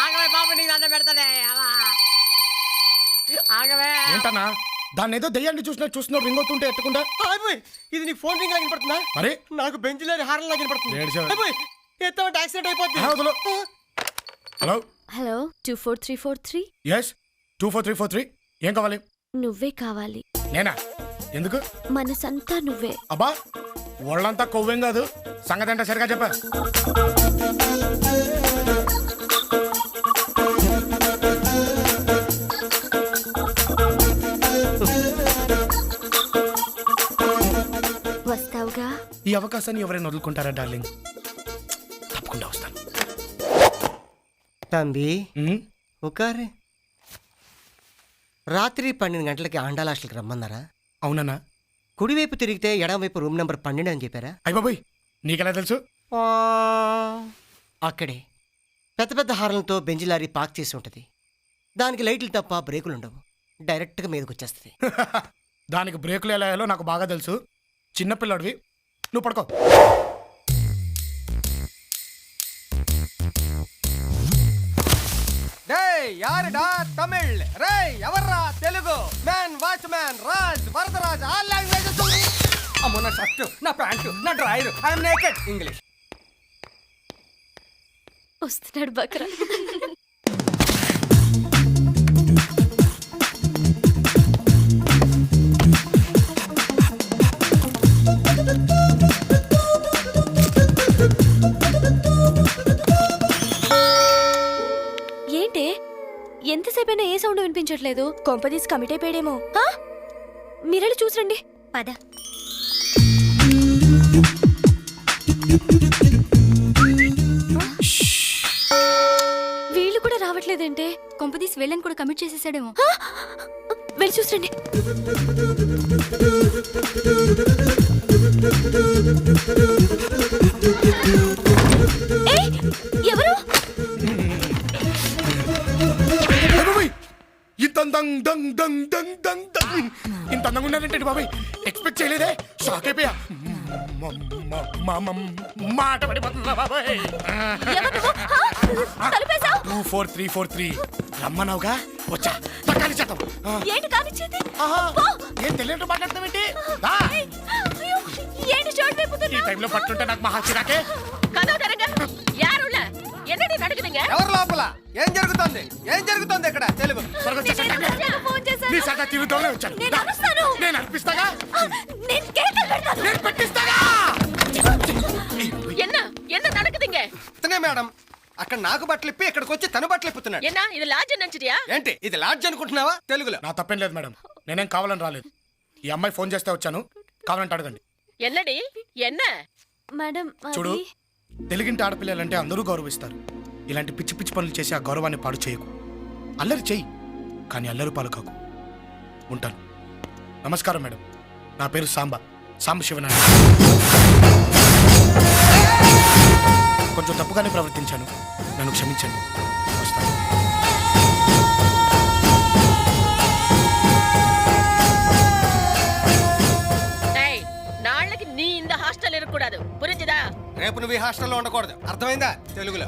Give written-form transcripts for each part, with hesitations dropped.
ఆగవే బాబు, నీకు దండం పెడతానే. ఆగవే. ఏంటన్నా దాన్ని ఏదో దెయ్యాన్ని చూస్తున్నావు రింగ్ అవుతుంటే ఎట్టకుండా. ఇది నీ ఫోన్ రింగ్ లాగిన పడుతుందా? మరి నాకు బెంచ్లో హార్న్ లాగిన పడుతుంది. ఎత్తామంటే యాక్సిడెంట్ అయిపోద్ది. Hello hello 24343. ఎస్ 24343. ఏం కావాలి? నువ్వే కావాలి. నేనా? ఎందుకు? మనసంతా నువ్వే. అబ్బా ఒళ్ళంతా కొవ్వేం కాదు, సంగతి అంటే సరిగా చెప్పా. వస్తావుగా? ఈ అవకాశాన్ని ఎవరైనా వదులుకుంటారా డార్లింగ్? తప్పకుండా వస్తాను. తంబి ఉమ్, ఒకారే రాత్రి 12 గంటలకి ఆండాల హాస్టల్కి రమ్మన్నారా? అవునన్నా. కుడివైపు తిరిగితే ఎడమవైపు రూమ్ నెంబర్ 12 అని చెప్పారా? అయ్య బాబోయ్, నీకెలా తెలుసు? అక్కడే పెద్ద పెద్ద హార్న్లతో బెంజ్ లారీ పార్క్ చేసి ఉంటుంది. దానికి లైట్లు తప్ప బ్రేకులు ఉండవు. డైరెక్ట్గా మీదకి వచ్చేస్తుంది. దానికి బ్రేకులు ఎలా వేయాలో నాకు బాగా తెలుసు. చిన్నపిల్లడివి, నువ్వు పడుకో. యారుడా తమిళ్ రే ఎవర్రా Telugu man watch man Raj Varadaraj all languages. అమ్మో నా షర్ట్, నా ప్యాంటు, నా డ్రైర్, ఐఎమ్ నేకెడ్. ఇంగ్లీష్ వస్తున్నాడు బక్రా. ఏంటే ఎంతసేపైనా ఏ సౌండ్ వినిపించట్లేదు? కొంపదీసి కమిట్ అయిపోయాడేమో. మీరెళ్ళి చూసండి. పద. వీళ్ళు కూడా రావట్లేదంటే కొంపదీసి వెళ్ళని కూడా కమిట్ చేసేసాడేమో. వెళ్ళి చూసండి. ఎవరు? ఇంత అందంగా ఉన్నారంటే బాబాయ్, ఎక్స్పెక్ట్ చేయలేదే. షాక్ అయిపోయా. మాట పడిపోతుందా బాబాయ్? 24343 రమ్మన్నావుగా, వచ్చా. ఏంటి కానిచ్చేది? ఏం తెలియదు మాట్లాడతావేంటి? ఏంటి షార్ట్ అయిపోతుంది? ఈ టైంలో పట్టుంటే నాకు మహా చిరాకే. ఎవరు లోపల? ఏం జరుగుతుంది? ఏం జరుగుతుంది ఇక్కడ? తెలుగు నేను అనిపిస్తాగా, నేను పెట్టిస్తాగా. ఇతనే మేడం అక్కడ నాకు బట్టలు ఇప్పి ఇక్కడికి వచ్చి తను బట్టలు ఇప్పుతున్నాడు. ఏంటి ఇది లాడ్జ్ అనుకుంటున్నావా? తెలుగులో. నా తప్పేం లేదు మేడం, నేనేం కావాలని రాలేదు. ఈ అమ్మాయి ఫోన్ చేస్తే వచ్చాను, కావాలంటే అడగండి. మేడం చూడు, తెలుగింటి ఆడపిల్లలంటే అందరూ గౌరవిస్తారు. ఇలాంటి పిచ్చి పిచ్చి పనులు చేసి ఆ గౌరవాన్ని పాడు చేయకు. అల్లరి చెయ్యి, కానీ అల్లరి పాలు కాకు. ఉంటాను. నమస్కారం మేడం, నా పేరు సాంబ శివనారాయణ. కొంచెం తప్పుగానే ప్రవర్తించాను, నన్ను క్షమించండి. వస్తాను. రేపు నువ్వు ఈ హాస్టల్లో ఉండకూడదు, అర్థమైందా? తెలుగులో.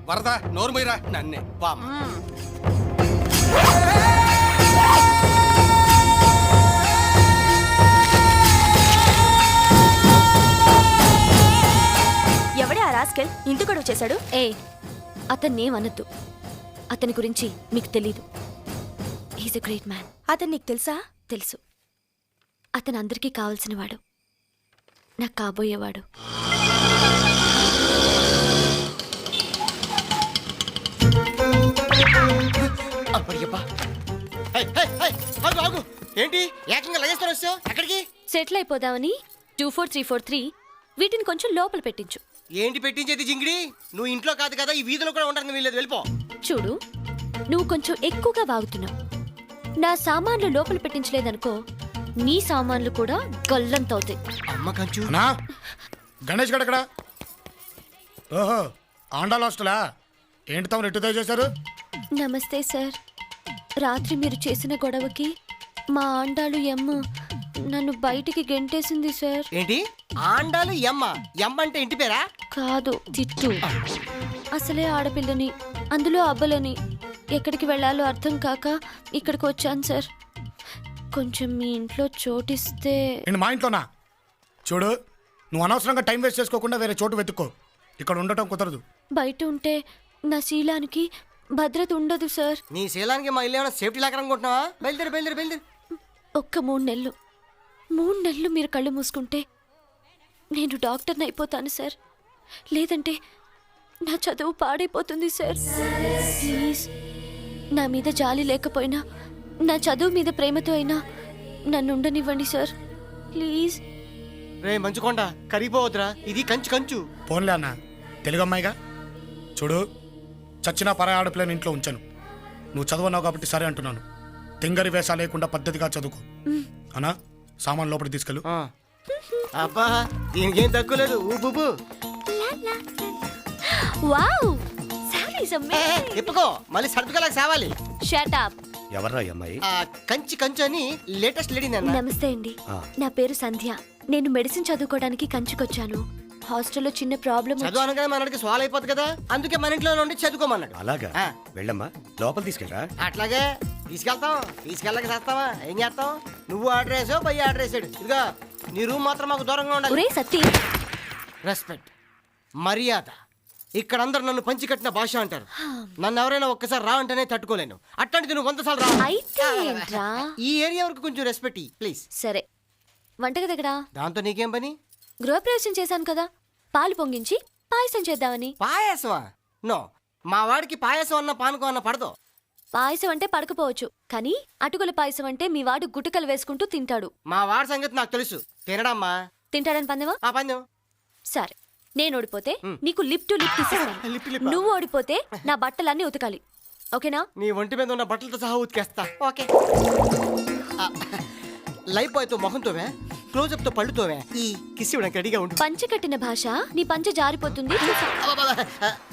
వరద నోరు మీరా నన్నే బామ్మ. ఎవడే ఆ రాస్కెల్ ఇంటి గొడవ చేశాడు? అతన్నేమనద్దు. అతని గురించి మీకు తెలీదు. He's a great man. అతను నీకు తెలుసా? తెలుసు. అతను అందరికీ కావాల్సిన వాడు, నాకు కాబోయేవాడు. ఏంటి ఏకంగా లగేస్తారు వచ్చావు? ఎక్కడికి? సెటిల్ అయిపోదామని 24343 వీటిని కొంచెం లోపల పెట్టించు. ఏంటి పెట్టించేది జింగిడి? నువ్వు ఇంట్లో కాదు కదా, ఈ వీధిలో కూడా ఉండడానికి వీల్లేదు, వెళ్ళిపో. చూడు, నువ్వు కొంచెం ఎక్కువగా వాగుతున్నావు. నా సామాన్లు లోపల పెట్టించలేదనుకో, నీ సామాన్లు కూడా గల్లంతవుతాయి. అమ్మ కంచు. గణేష్ గడకడా? ఓహో, ఆండాల్ హాస్టలా? ఏంటి తమరు ఎట్టుదో చేశారు? నమస్తే సార్. రాత్రి మీరు చేసిన గొడవకి మా ఆండాలు ఎమ్మ నన్ను బయటికి గెంటేసింది సార్. ఏంటి ఆండాలు ఎమ్మ? ఎమ్మ అంటే ఇంటి పేరా? కాదు తిట్టు. అసలే ఆడపిల్లని, అందులో అబ్బలని, ఎక్కడికి వెళ్ళాలో అర్థం కాక ఇక్కడికి వచ్చాను సార్. కొంచెం మీ ఇంట్లో చోటిస్తే. నేను మా ఇంట్లోనా? చూడు, నువ్వు అనవసరంగా టైం వేస్ట్ చేసుకోకుండా వేరే చోటు వెతుక్కో. ఇక్కడ ఉండటం కుదరదు. బయట ఉంటే నా శీలానికి భద్రత ఉండదు సార్. నీ శీలానికి మా ఇల్లు ఏమైనా సేఫ్టీ లాగా అనుకుంటున్నావా? బయలుదేరి. ఒక్క 3 నెలలు మీరు కళ్ళు మూసుకుంటే నేను డాక్టర్ని అయిపోతాను సార్. లేదంటే నా చదువు పాడైపోతుంది సార్. ప్లీజ్, నా మీద జాలి లేకపోయినా నా చదువు మీద ప్రేమతో అయినా నన్ను ఉండనివ్వండి సార్. ప్లీజ్. రే మంచుకొండ, కరిగిపోవద్దురా, ఇది కంచు. పోన్లే అన్న, తెలుగు అమ్మాయిగా. చూడు, చచ్చిన పరాయి ఆడపిల్లని ఇంట్లో ఉంచాను. నువ్వు చదువున్నావు కాబట్టి సరే అంటున్నాను. తింగరి వేషాలు లేకుండా పద్ధతిగా చదువుకో. అన్నా, సామాన్ లోపలికి తీసుకెళ్ళు. అబ్బా, దీనికి ఏం తక్కువ లేదు. ఊబుబు వావ్, సారీస్ అమేజింగ్. తిప్పుకో, మళ్ళీ సర్దుకోలేక సావాలి. Shut up. ఎవర్రా ఈ అమ్మాయి? కంచు అని లేటెస్ట్ లేడీ నాన్న. నమస్తే అండి, నా పేరు సంధ్య. నేను మెడిసిన్ చదువుకోవడానికి కంచుకొచ్చాను. హాస్టల్లో చిన్న ప్రాబ్లం. చదువు అనగానే మనకి సాల్వ్ అయిపోతుంది కదా, అందుకే మన ఇంట్లో నుండి చదువుకోమన్నాడు. అలాగా? వెళ్ళమ్మా, లోపల తీసుకెళ్ళరా. అట్లాగే తీసుకెళ్ళక చేస్తావా? ఏం చేస్తాం? నువ్వు ఆర్డర్ వేసావు, పై ఆర్డర్ వేసాడు. ఇదిగా నీ రూమ్ మాత్రం మాకు దూరంగా ఉండాలి. ఒరే సత్తి, రెస్పెక్ట్, మర్యాద. ఇక్కడ అందరు నన్ను పంచి కట్టిన భాష అంటారు. నన్ను ఎవరైనా ఒక్కసారి రా అంటేనే తట్టుకోలేను. అట్లాంటిది నువ్వు 100 సార్లు రా. అయితే ఏంట్రా? ఈ ఏరియా వరకు కొంచెం రెస్పెక్ట్ ప్లీజ్. సరే, వంటగది ఎక్కడా? దాంతో నీకేం పని? గృహప్రవేశం చేశాను కదా, పాలు పొంగించి పాయసం చేద్దామని. పాయసమా? నో, మా వాడికి పాయసం అన్న పానకం అన్న పడదు. పాయసం అంటే పడకపోవచ్చు, కానీ అటుకుల పాయసం అంటే మీ వాడు గుటకలు వేసుకుంటూ తింటాడు. మా వాడి సంగతి నాకు తెలుసు. తినడమ్మా. తింటాడని పందెమా? ఆ పందెం. సరే, నేను ఓడిపోతే నీకు లిప్ టు లిప్ తీసేస్తాను. లిప్ టు లిప్పా? నువ్వు ఓడిపోతే నా బట్టలన్నీ ఉతకాలి. ఓకేనా? నీ ఒంటి మీద ఉన్న బట్టలతో సహా ఉతికేస్తా. ఓకే. లైఫ్ బాయ్తో మొహంతోవే, క్లోజప్ తో పళ్ళుతోవే, ఈ కిస్ ఇవ్వడానికి రెడీగా ఉంటుంది. పంచె కట్టిన భాష, నీ పంచె జారిపోతుంది.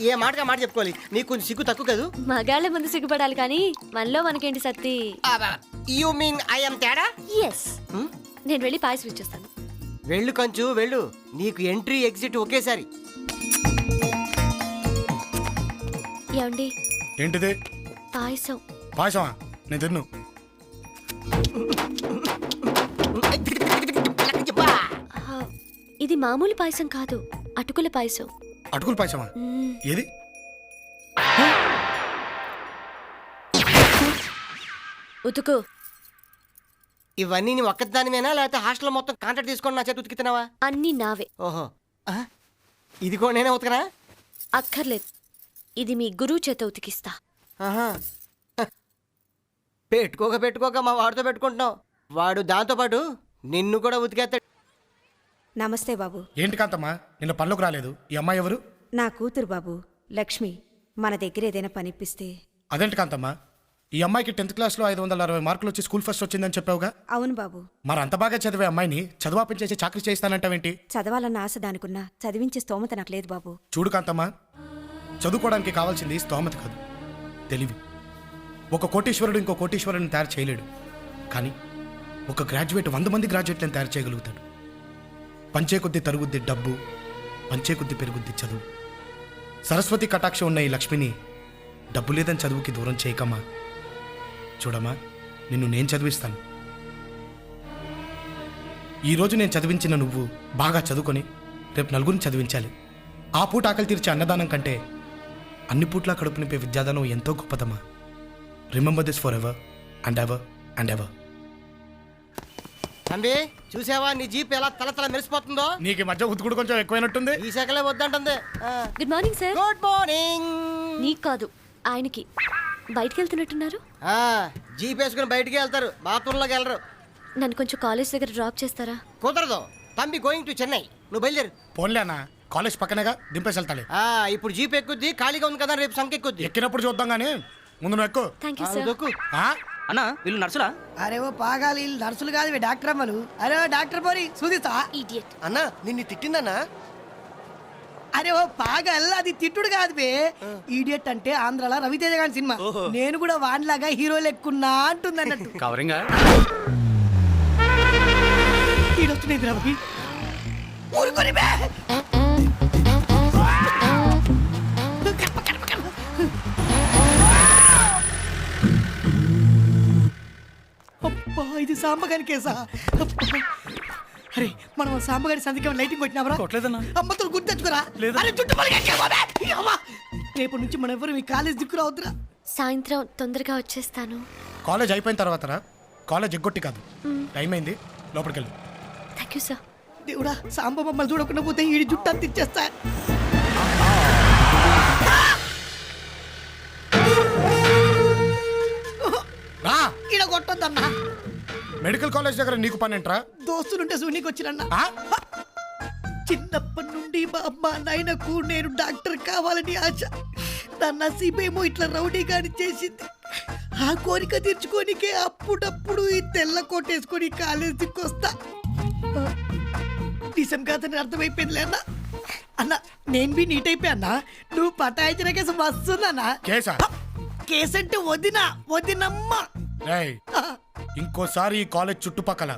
ఏ మాటగా మాట చెప్పుకోవాలి. నీకు కొంచెం సిగ్గు తక్కువ కదా. మగాళ్ళ ముందు సిగ్గుపడాలి, కానీ మనలో మనకేంటి Satti? You mean I am తేడా? ఎస్. నేను వెళ్ళి పాయసం ఇచ్చేస్తాను. వెళ్ళు కంచు, వెళ్ళు. నీకు ఎంట్రీ ఎగ్జిట్ ఒకేసారి. ఏమండి? ఏంటిది? పాయసం. పాయసమా? నేను తిన్ను. ఆ, ఇది మామూలు పాయసం కాదు, అటుకుల పాయసం. అటుకుల పాయసమా? ఏది? ఉతుకు. ఇవన్నీ నీ ఒక్కదానివేనా, లేకపోతే హాస్టల్ మొత్తం కాంట్రాక్ట్ తీసుకొని నా చేతి ఉతికితున్నావా? అన్నీ నావే. ఓహో, ఇది కూడా నేనే ఉతకనా? అక్కర్లేదు, ఇది మీ గురువు చేత ఉతికిస్తా. ఆహా. పెట్టుకోక మా వాడితో పెట్టుకుంటున్నావు. వాడు దాంతో పాటు నిన్ను కూడా ఉతికేస్తాడు. నమస్తే బాబు. ఏంటి కాంతమ్మా, నిన్న పనులకు రాలేదు? ఈ అమ్మాయి ఎవరు? నా కూతురు బాబు, లక్ష్మి. మన దగ్గర ఏదైనా పనిపిస్తే. అదేంటి కాంతమ్మా, ఈ అమ్మాయికి 10th క్లాస్లో 560 మార్కులు వచ్చి స్కూల్ ఫస్ట్ వచ్చిందని చెప్పావుగా? అవును బాబు. మరి అంత బాగా చదివే అమ్మాయిని చదువాపించేసి చాకరీ చేయిస్తానంటావేంటి? చదవాలన్న ఆశ దానికున్నా చదివించే స్తోమత నాకు లేదు బాబు. చూడు కాంతమ్మా, చదువుకోవడానికి కావాల్సింది స్తోమత కాదు, తెలివి. ఒక కోటీశ్వరుడు ఇంకో కోటీశ్వరుడిని తయారు చేయలేడు, కానీ ఒక గ్రాడ్యుయేట్ 100 మంది గ్రాడ్యుయేట్లను తయారు చేయగలుగుతాడు. పంచే కొద్ది తరుగుద్ది డబ్బు, పంచే కొద్ది పెరుగుద్ది చదువు. సరస్వతి కటాక్షం ఉన్న ఈ లక్ష్మిని డబ్బు లేదని చదువుకి దూరం చేయకమ్మా. చూడమ్మా, నిన్ను నేను చదివిస్తాను. ఈరోజు నేను చదివించిన నువ్వు బాగా చదువుకొని రేపు నలుగురిని చదివించాలి. ఆ పూట ఆకలి తీర్చే అన్నదానం కంటే అన్ని పూట్లా కడుపు నింపే విద్యాదానం ఎంతో గొప్పదమ్మా. Remember this forever and ever and ever. Ambi, చూసావా నీ జీప్ ఎలా తల మెరిసిపోతుందో? నీకు ఈ మధ్య ఉతుకుడు కొంచెం ఎక్కువైనట్టుంది. ఈ శాఖలే వద్దంటుంది. Good morning sir. Good morning. నీకు కాదు, ఆయనకి. బయటికి వెళ్తున్నట్టున్నారు. జీప్ వేసుకుని బయటికి వెళ్తారు, బాత్రూంలోకి వెళ్ళరు. నన్ను కొంచెం కాలేజ్ దగ్గర డ్రాప్ చేస్తారా? కుదరదు, తంబి గోయింగ్ టు చెన్నై. నువ్వు బయలుదేరు. పోన్లే అన్న, కాలేజ్ పక్కనేగా, దింపేసి వెళ్తాలే. ఇప్పుడు జీప్ ఎక్కుద్ది, ఖాళీగా ఉంది కదా, రేపు సంఖ్య ఎక్కుద్ది. ఎక్కినప్పుడు చూద్దాం కానీ ముందు నువ్వు ఎక్కు. Thank you sir. ఆ? అన్నా వీళ్ళు నర్సులా? అరే ఓ పాగాలి, వీళ్ళు నర్సులు కాదు, డాక్టర్ అమ్మలు. అరే ఓ డాక్టర్ పోరి సూదిస్తా. ఇడియట్. అన్నా నిన్ను తిట్టిందన్నా? అరే ఓ పాగల్, అది తిట్టుడు కాదు బే. ఈడియట్ అంటే ఆంధ్రాలో రవితేజ గారి సినిమా. నేను కూడా వాన్లాగా హీరో లెక్కున్నా అంటుంది అన్నట్టు. కవరింగ్ ఈడొచ్చినది రవి. ఊరుకొని బే. ఇది సాంబగారి కేసా అరే మనం సాంబగారి సంతకం లైటింగ్ కొట్టినావరా కొట్టలేదన్నా. అమ్మతో గుర్తెచ్చుకోరా అరే చుట్టూ రేపటి నుంచి మనం ఎవరు మీ కాలేజ్ దిక్కురావద్దురా. సాయంత్రం తొందరగా వచ్చేస్తాను. కాలేజ్ అయిపోయిన తర్వాత రా. కాలేజ్ ఎగ్గొట్టి కాదు. టైం అయింది, లోపలికి వెళ్ళు. Thank you sir. దేవుడా సాంబ మమ్మల్ని చూడకుండా పోతే ఈ జుట్టు అంత ఇచ్చేస్తా. రా. ఈడ కొట్టొద్దన్నా. మెడికల్ కాలేజ్ దగ్గర నీకు పని ఏంట్రా? దోస్తులుంటే సూనికి వచ్చిరన్నా. ఆ? చిన్నప్పటి నుండి మా అమ్మ నాయనకు నేను డాక్టర్ కావాలని ఆశ. నా నసీబేమో ఇట్లా రౌడీగాని చేసింది. ఆ కోరిక తీర్చుకోనికే అప్పుడప్పుడు ఈ తెల్ల కోటేసుకొని కాలేజ్ దిక్కొస్తా. నిజం కాదని అర్థమైపోయిందిలే అన్న. అన్న నేను బి నీట్ అయిపోయా అన్న. నువ్వు పటాయించిన కేసు వస్తుందన్నా. కేసా? కేసంటే వదినమ్మ. రేయ్, ఇంకోసారి ఈ కాలేజ్ చుట్టుపక్కల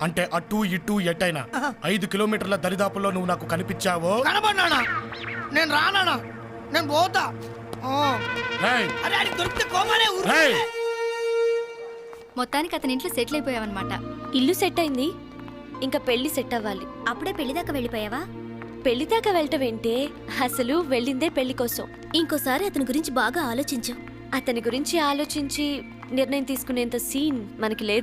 అంటే అటు ఇటు ఎటైనా 5 కిలోమీటర్ల దరిదాపుల్లో నువ్వు నాకు కనిపించావో కనబడినా నేను రానా, నేను పోతా. రేయ్, అరే అది దొరికితే కోమలే ఊరు. రేయ్. మొత్తానికి అతని ఇంట్లో సెటిల్ అయిపోయావన్నమాట. ఇల్లు సెట్ అయింది, ఇంకా పెళ్లి సెట్ అవ్వాలి. అప్పుడే పెళ్లి దాకా వెళ్ళిపోయావా? పెళ్లి దాకా వెళ్ళటం ఏంటే, అసలు వెళ్ళిందే పెళ్లి కోసం. ఇంకోసారి అతని గురించి బాగా ఆలోచించు. అతని గురించి ఆలోచించి నిర్ణయం తీసుకునేంత సీన్ మనకి లేదు.